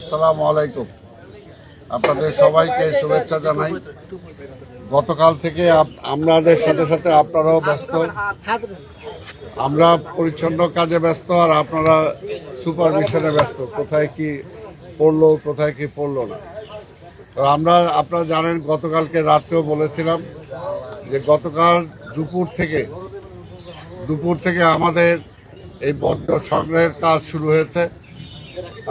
আসসালামু আলাইকুম। আপনাদের সবাইকে শুভেচ্ছা জানাই। গতকাল থেকে আমাদের সাথে সাথে আপনারাও ব্যস্ত, আমরা পরিচ্ছন্ন কাজে ব্যস্ত, আর আপনারা সুপারভিশনে ব্যস্ত, কোথায় কি পড়লো কোথায় কি পড়লো না। তো আপনারা জানেন গতকালকে রাত্রেও বলেছিলাম যে গতকাল দুপুর থেকে আমাদের এই বর্জ্য সংগ্রহের কাজ শুরু হয়েছে।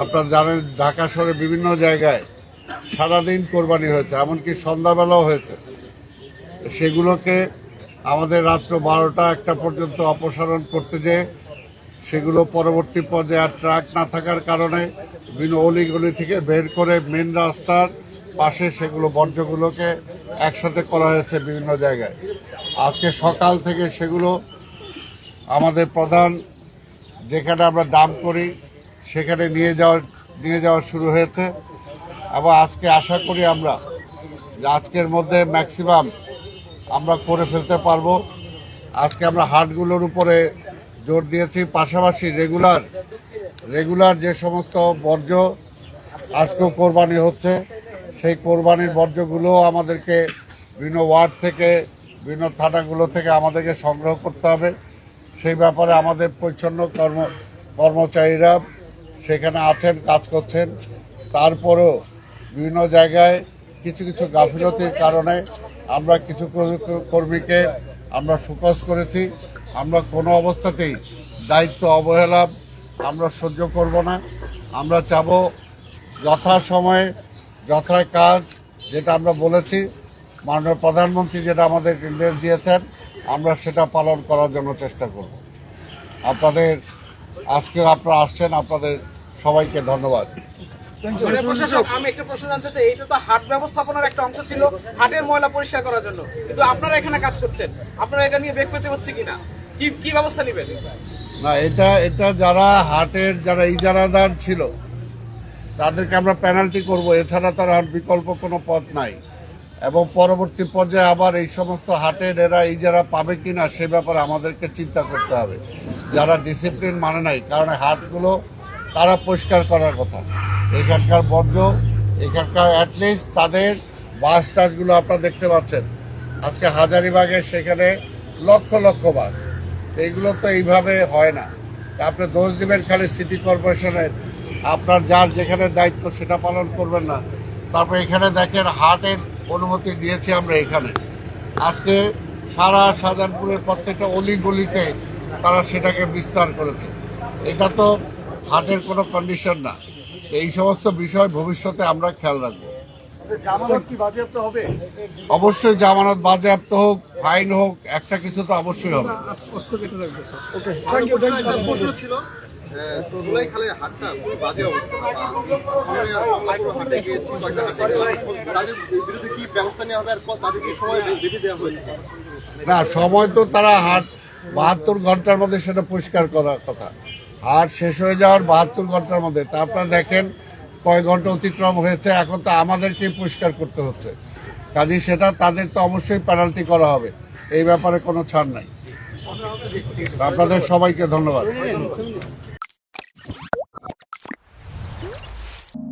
আপনারা জানেন ঢাকা শহরে বিভিন্ন জায়গায় সারাদিন কোরবানি হয়েছে, এমনকি সন্ধ্যাবেলাও হয়েছে। সেগুলোকে আমাদের রাত্র 12টা-1টা পর্যন্ত অপসারণ করতে যেয়ে সেগুলো পরবর্তী পর্যায়ে আর ট্রাক না থাকার কারণে বিভিন্ন অলিগলি থেকে বের করে মেন রাস্তার পাশে সেগুলো বর্জ্যগুলোকে একসাথে করা হয়েছে বিভিন্ন জায়গায়। আজকে সকাল থেকে সেগুলো আমাদের প্রধান যেখানে আমরা ডাম্প করি সেখানে নিয়ে যাওয়া শুরু হয়েছে, এবং আজকে আশা করি আমরা যে আজকের মধ্যে ম্যাক্সিমাম আমরা করে ফেলতে পারবো। আজকে আমরা হাটগুলোর উপরে জোর দিয়েছি, পাশাপাশি রেগুলার যে সমস্ত বর্জ্য আজকেও কোরবানি হচ্ছে সেই কোরবানির বর্জ্যগুলো আমাদেরকে বিভিন্ন ওয়ার্ড থেকে বিভিন্ন থানাগুলো থেকে আমাদেরকে সংগ্রহ করতে হবে। সেই ব্যাপারে আমাদের পরিচ্ছন্ন কর্মচারীরা সেখানে আছেন, কাজ করছেন। তারপরেও বিভিন্ন জায়গায় কিছু গাফিলতির কারণে আমরা কিছু কর্মীকে আমরা শোকজ করেছি। আমরা কোনো অবস্থাতেই দায়িত্ব অবহেলা আমরা সহ্য করব না। আমরা চাব যথাসময়ে যথা কাজ, যেটা আমরা বলেছি, মাননীয় প্রধানমন্ত্রী যেটা আমাদের নির্দেশ দিয়েছেন, আমরা সেটা পালন করার জন্য চেষ্টা করব। আজকে আপনারা আসছেন, আপনাদের সবাইকে ধন্যবাদ। আমি একটা প্রশ্ন জানতে চাই, এটা তো হাট ব্যবস্থাপনার একটা অংশ ছিল, হাটের ময়লা পরিষ্কার করার জন্য, কিন্তু আপনারা এখানে কাজ করছেন, আপনারা এটা নিয়ে বেগ পেতে হচ্ছে কিনা, কি ব্যবস্থা নেবেন? না, এটা যারা ইজারাদার ছিল তাদেরকে আমরা পেনাল্টি করব, এছাড়া তার আর বিকল্প কোনো পথ নাই। এবং পরবর্তী পর্যায়ে আবার এই সমস্ত হাটের এরা ইজারা পাবে কিনা সে ব্যাপারে আমাদেরকে চিন্তা করতে হবে। যারা ডিসিপ্লিন মানে নাই, কারণ হাটগুলো তারা পরিষ্কার করার কথা। এখানকার বর্জ্য, এখানকার অ্যাটলিস্ট তাদের বাস টাসগুলো আপনারা দেখতে পাচ্ছেন, আজকে হাজারীবাগে সেখানে লক্ষ লক্ষ বাস। এইগুলো তো এইভাবে হয় না। আপনি দোষ দিবেন খালি সিটি কর্পোরেশনের, আপনার যার যেখানে দায়িত্ব সেটা পালন করবেন না। তারপর এখানে দেখেন হাটের অনুমতি দিয়েছি আমরা, এখানে আজকে সারা শাহজাহানপুরের প্রত্যেকটা অলিগলিতে তারা সেটাকে বিস্তার করেছে। এটা তো হাটের কোনো কন্ডিশন না। এই সমস্ত বিষয় ভবিষ্যতে আমরা খেয়াল রাখবো। জামানত কি বাজেয়াপ্ত হবে? অবশ্যই জামানত বাজেয়াপ্ত হোক, ফাইন হোক, একটা কিছু তো অবশ্যই হবে। না, সময় তো তারা হাট 72 ঘন্টার মধ্যে সেটা পরিষ্কার করার কথা। হাট শেষ হয়ে যাওয়ার 72 ঘন্টার মধ্যে। তারপর দেখেন কয় ঘন্টা অতিক্রম হয়েছে, এখন তো আমাদেরকেই পরিষ্কার করতে হচ্ছে। কাজেই সেটা তাদের তো অবশ্যই পেনাল্টি করা হবে, এই ব্যাপারে কোনো ছাড় নাই। আপনাদের সবাইকে ধন্যবাদ।